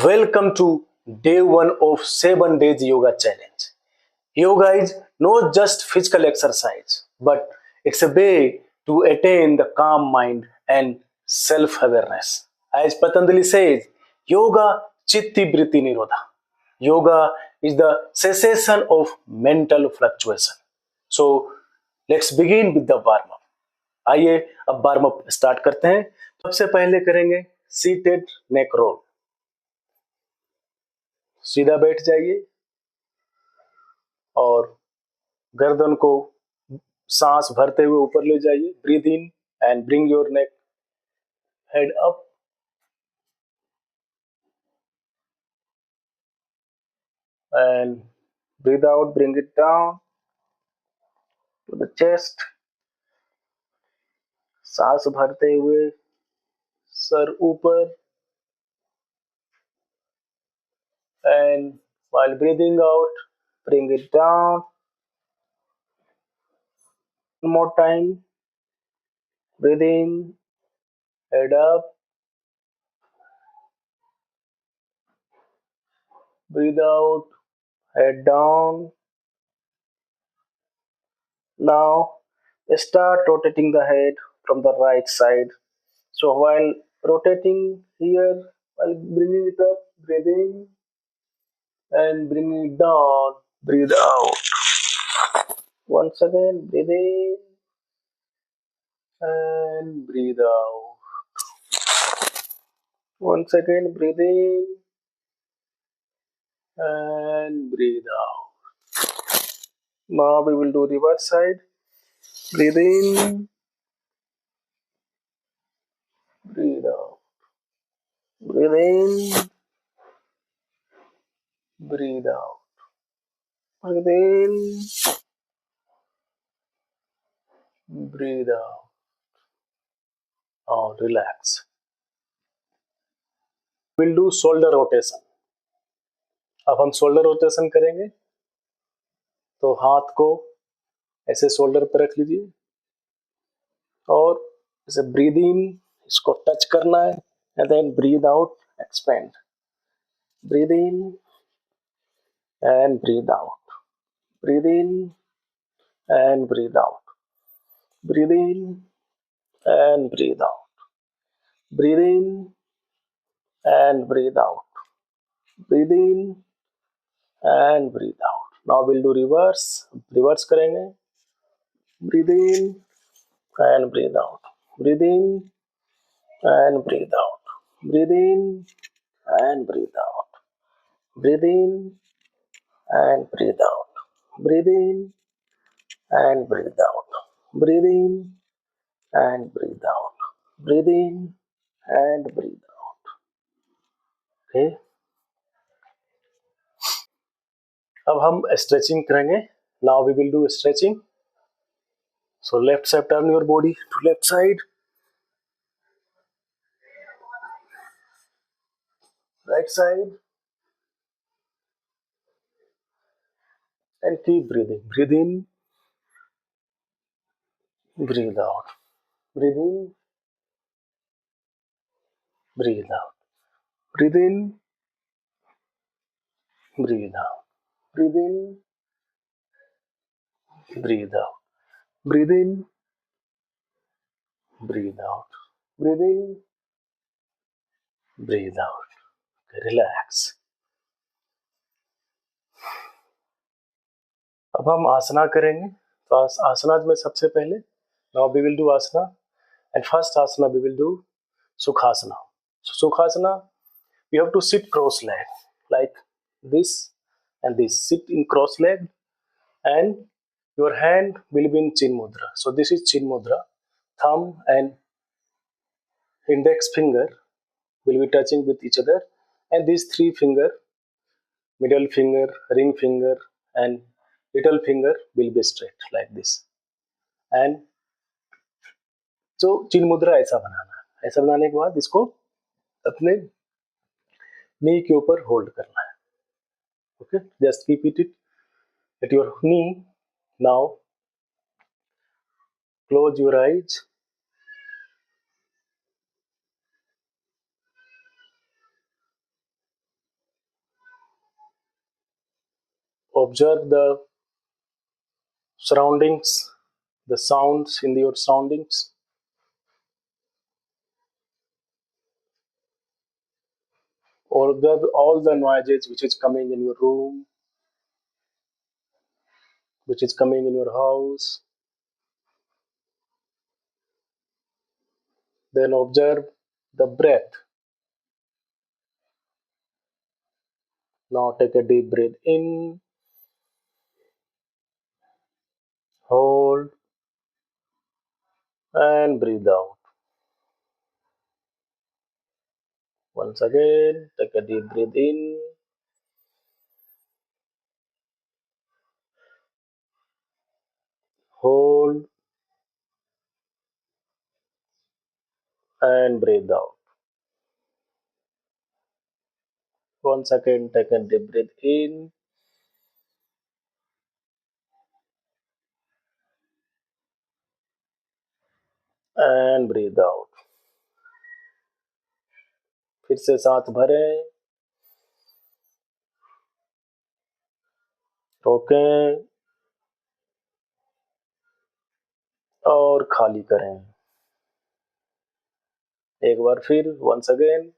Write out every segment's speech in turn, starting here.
Welcome to day one of 7 days yoga challenge. Yoga is not just physical exercise, but it's a way to attain the calm mind and self awareness. As Patanjali says, Yoga Chitti Vritti Nirodha. Yoga is the cessation of mental fluctuation. So let's begin with the warm up. आइए अब warm up start करते हैं. सबसे पहले करेंगे seated neck roll. सीधा बैठ जाइए और गर्दन को सांस भरते हुए ऊपर ले जाइए. Breathe in and bring your neck head up and breathe out, bring it down to the chest. सांस भरते हुए सर ऊपर and while breathing out bring it down. One more time. Breathe in, head up, breathe out, head down. Now start rotating the head from the right side. So while rotating here, while bringing it up, breathe in and bring it down, breathe out. Once again, breathe in and breathe out. Once again, breathe in and breathe out. Now we will do reverse side. Breathe in, breathe out. Breathe in, breathe out. Breathe in, breathe out. Now relax. We'll do shoulder rotation. अब हम shoulder rotation करेंगे. तो हाथ को ऐसे shoulder पर रख लीजिए और ऐसे ब्रीद इन इसको टच करना है and then breathe out, expand. Breathe in and breathe out. Breathe in and breathe out. Breathe in and breathe out. Breathe in and breathe out. Breathe in and breathe out. Now will do reverse. Reverse करेंगे. Breathe in and breathe out. Breathe in and breathe out. Breathe in and breathe out. Breathe in and breathe out. Breathe in and breathe out. Breathe in and breathe out. Breathe in and breathe out. Okay. अब हम stretching करेंगे. Now we will do stretching. So left side, turn your body to left side. Right side. And keep breathing. Breathe in. Breathe out. Breathe in. Breathe out. Breathe in. Breathe out. Breathe in. Breathe out. Breathe in. Breathe out. Breathe in. Breathe out. Relax. अब हम आसना करेंगे. तो आसना में सबसे पहले now we will do asana, and first asana we will do sukhasana. So sukhasana, you have to sit cross leg like this and this. Sit in cross leg and your hand will be in chin mudra. So this is chin mudra. Thumb and index finger will be touching with each other, and these three finger, middle finger, ring finger and little finger will be straight like this. And so चिन मुद्रा ऐसा बनाना है. ऐसा बनाने के बाद इसको अपने नी के ऊपर होल्ड करना है. Okay, just keep it at your knee. Now close your eyes. Observe the surroundings, the sounds in your surroundings. Observe all the noises which is coming in your room, which is coming in your house. Then observe the breath. Now take a deep breath in, hold, and breathe out. Once again, take a deep breath in, hold, and breathe out. Once again, take a deep breath in, and breathe out. फिर से सांस भरें, रोकें और खाली करें. एक बार फिर, once again,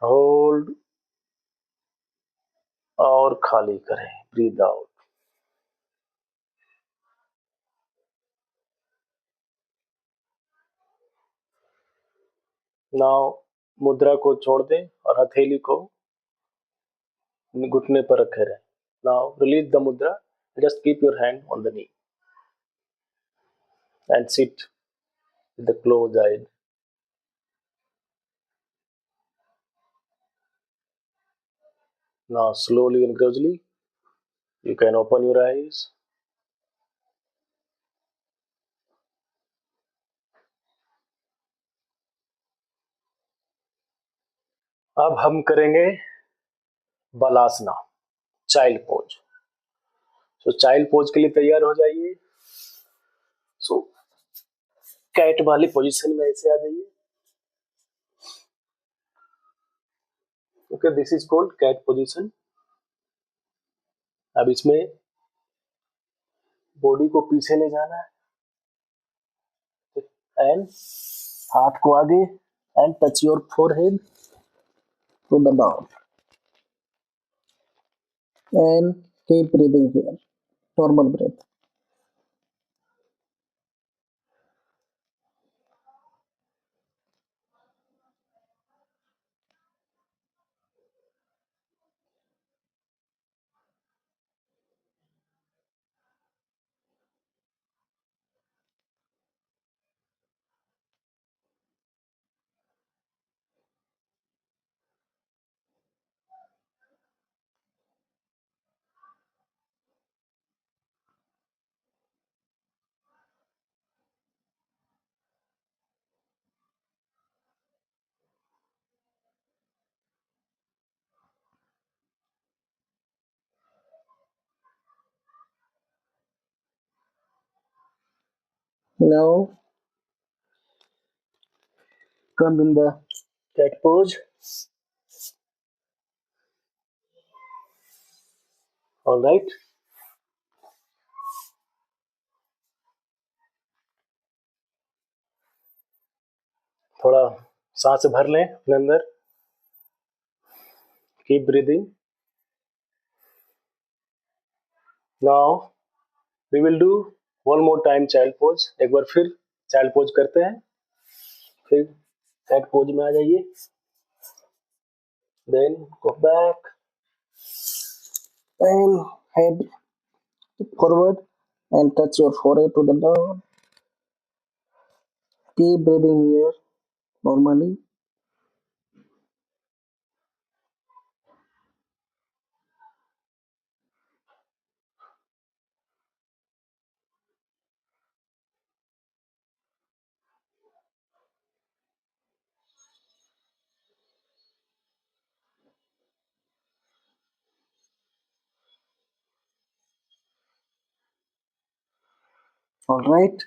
होल्ड और खाली करें. Breathe out. नाउ मुद्रा को छोड़ दें और हथेली को घुटने पर रखे रहें. नाउ रिलीज द मुद्रा. Just keep your hand on the knee and sit with the closed eyes. Now slowly and gradually you can open your eyes. अब हम करेंगे बालासना, चाइल्ड पोज. सो चाइल्ड पोज के लिए तैयार हो जाइए. सो कैट वाली पोजीशन में ऐसे आ जाइए. Okay, this is called cat position. अब इसमें बॉडी को पीछे ले जाना है एंड हाथ को आगे and touch your forehead to the down and keep breathing here. Normal breath. Now come in the cat pose. All right. थोड़ा सांस भर लें अपने अंदर. Keep breathing. Now we will do one more time child pose. एक बार फिर child pose करते हैं. फिर कैट पोज में आ जाइए. Then go back and head forward and touch your forehead to the down. Keep breathing here normally. All right.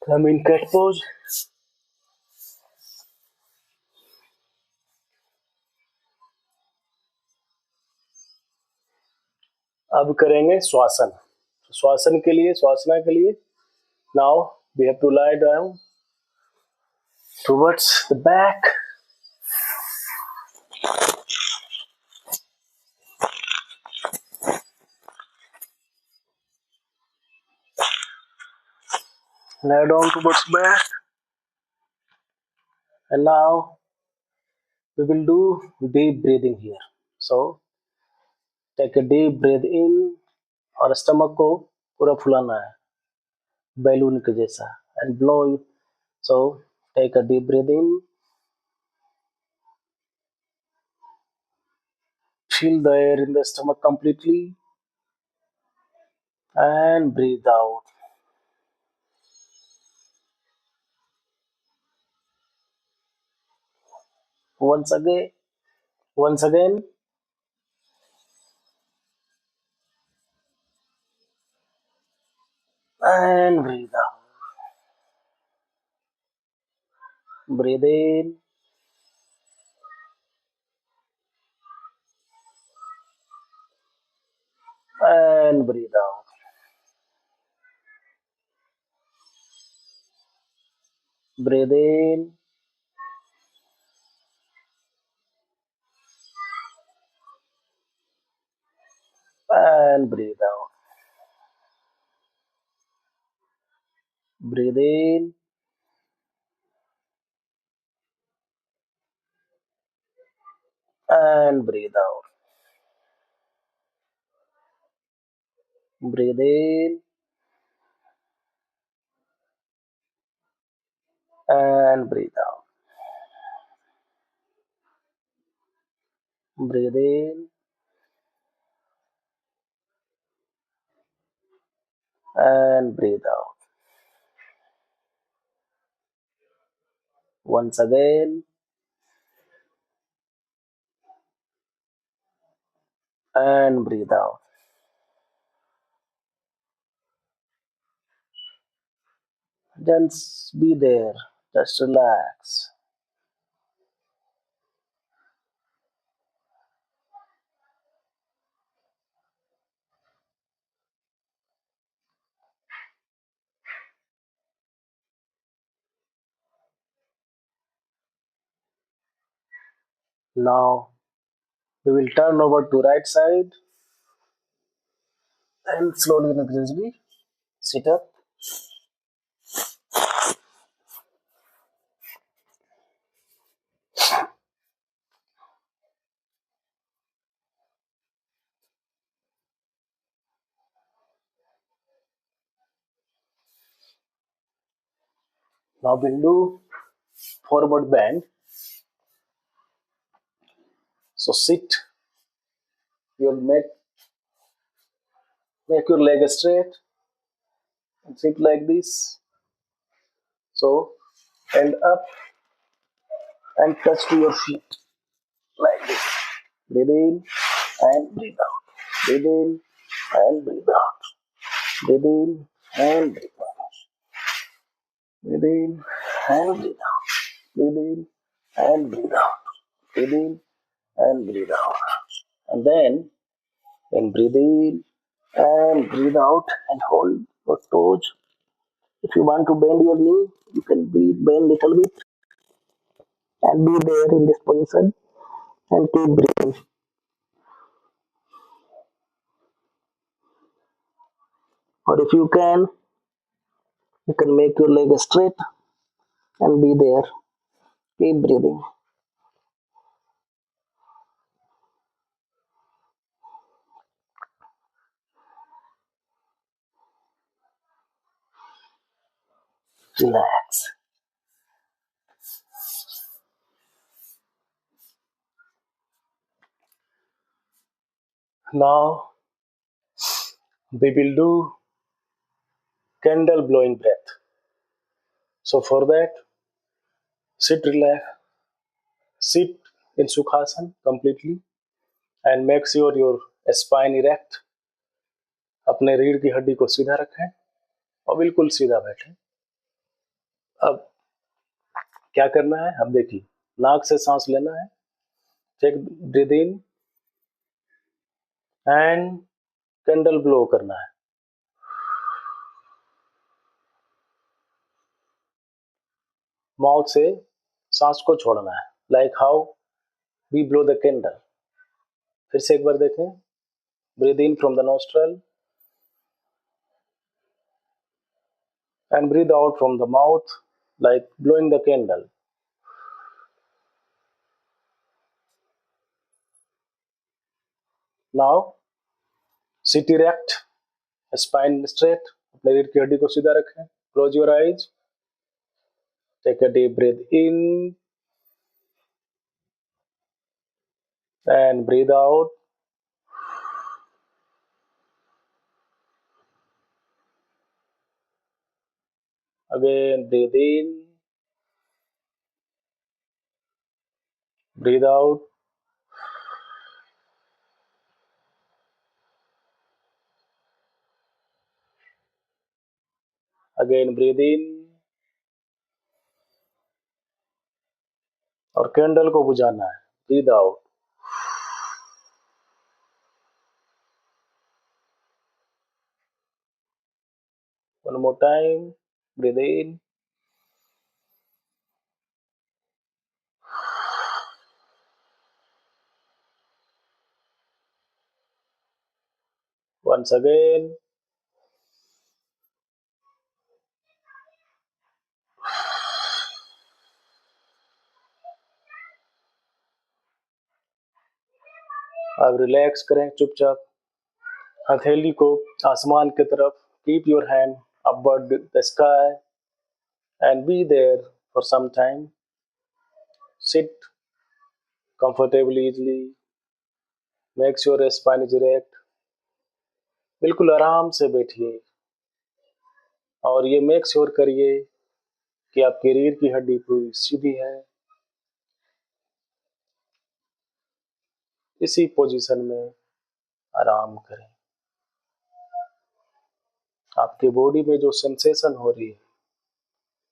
Come in cat pose. अब करेंगे श्वासन। श्वासन के लिए, श्वासना के लिए, now we have to lie down towards the back, lie down towards back, and now we will do deep breathing here. So take a deep breath in, और stomach को पूरा फुलाना है बैलून के जैसा, and blow. So take a deep breath in, fill the air in the stomach completely, and breathe out. Once again, and breathe out. Breathe in, and breathe out. Breathe in, and breathe out. Breathe in, and breathe out. Breathe in, and breathe out. Breathe in, and breathe out. Once again, and breathe out. Just be there, just relax. Now we will turn over to right side and slowly and gradually sit up. Now we'll do forward bend. So sit, you'll make your leg straight and sit like this. So end up and touch to your feet like this. Breathe in and breathe out. Breathe in and breathe out. Breathe in and breathe out. Breathe in and breathe out. Breathe in and breathe out. Breathe in and breathe out. And then breathe in and breathe out and hold your toes. If you want to bend your knee, you can bend little bit and be there in this position and keep breathing. Or if you can make your leg straight and be there. Keep breathing. Relax. Now we will do candle blowing breath. So for that, sit in Sukhasana completely and make sure your spine erect. अपने रीढ़ की हड्डी को सीधा रखें और बिल्कुल सीधा बैठें। अब क्या करना है, अब देखिए, नाक से सांस लेना है। Take breath in and candle blow करना है। माउथ से सांस को छोड़ना है, like how we blow the candle. फिर से एक बार देखें। Breathe in from the nostril and breathe out from the mouth like blowing the candle. Now sit erect, spine straight, अपने रीढ़ की हड्डी को सीधा रखें. Close your eyes. Take a deep breath in and breathe out. Again, breathe in, breathe out. Again, breathe in. और candle को बुझाना है. Breathe out. One more time. Breathe in. Once again. अब रिलैक्स करें चुपचाप. हथेली को आसमान की तरफ. Keep your hand upward the sky and be there for some time. Sit comfortably, easily. Make sure your spine is erect. बिल्कुल आराम से बैठिए और ये मेक श्योर करिए कि आपकी रीढ़ की हड्डी पूरी सीधी है. इसी पोजीशन में आराम करें. आपकी बॉडी में जो सेंसेशन हो रही है,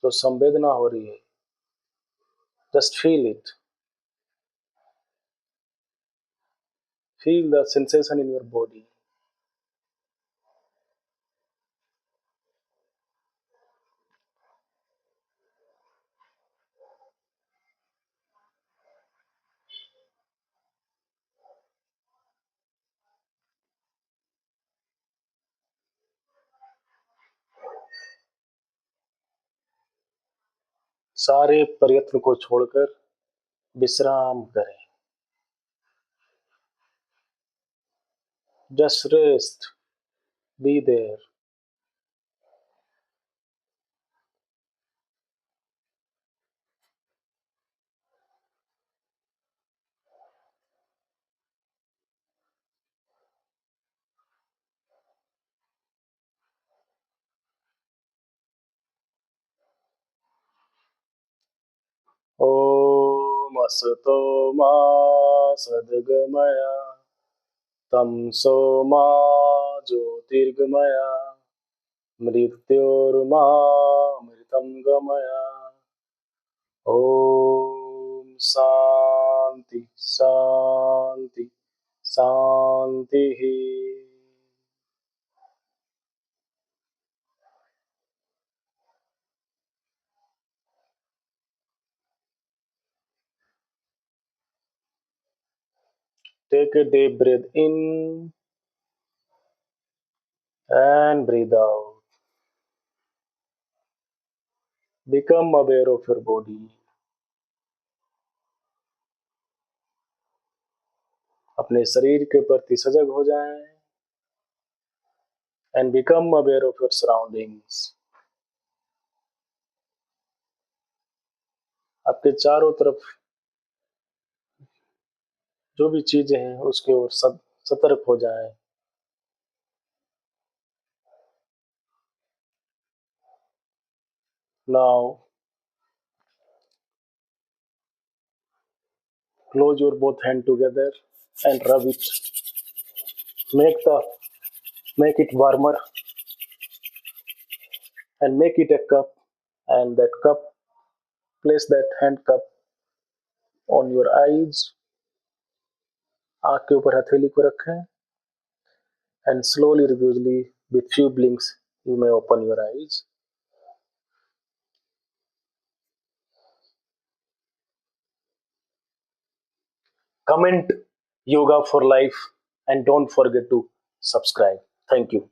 जो संवेदना हो रही है, just feel it. Feel the sensation in your body. सारे प्रयत्न को छोड़कर विश्राम करें. Just rest. Be there. ओम असतो मा सद्गमय तमसो मा ज्योतिर्गमय मृत्योर्मा मृतं गमय. ओम शांति शांति शांति. Take a deep breath in and breathe out. Become aware of your body. अपने शरीर के प्रति सजग हो जाएं and become aware of your surroundings. आपके चारों तरफ जो भी चीजें हैं उसके ओर सतर्क हो जाएं. Now close your both hand together and rub it. Make it warmer and make it a cup, and that cup, place that hand cup on your eyes. आँख के ऊपर हथेली को रखें and slowly, repeatedly, with few blinks, you may open your eyes. Comment Yoga for Life and don't forget to subscribe. Thank you.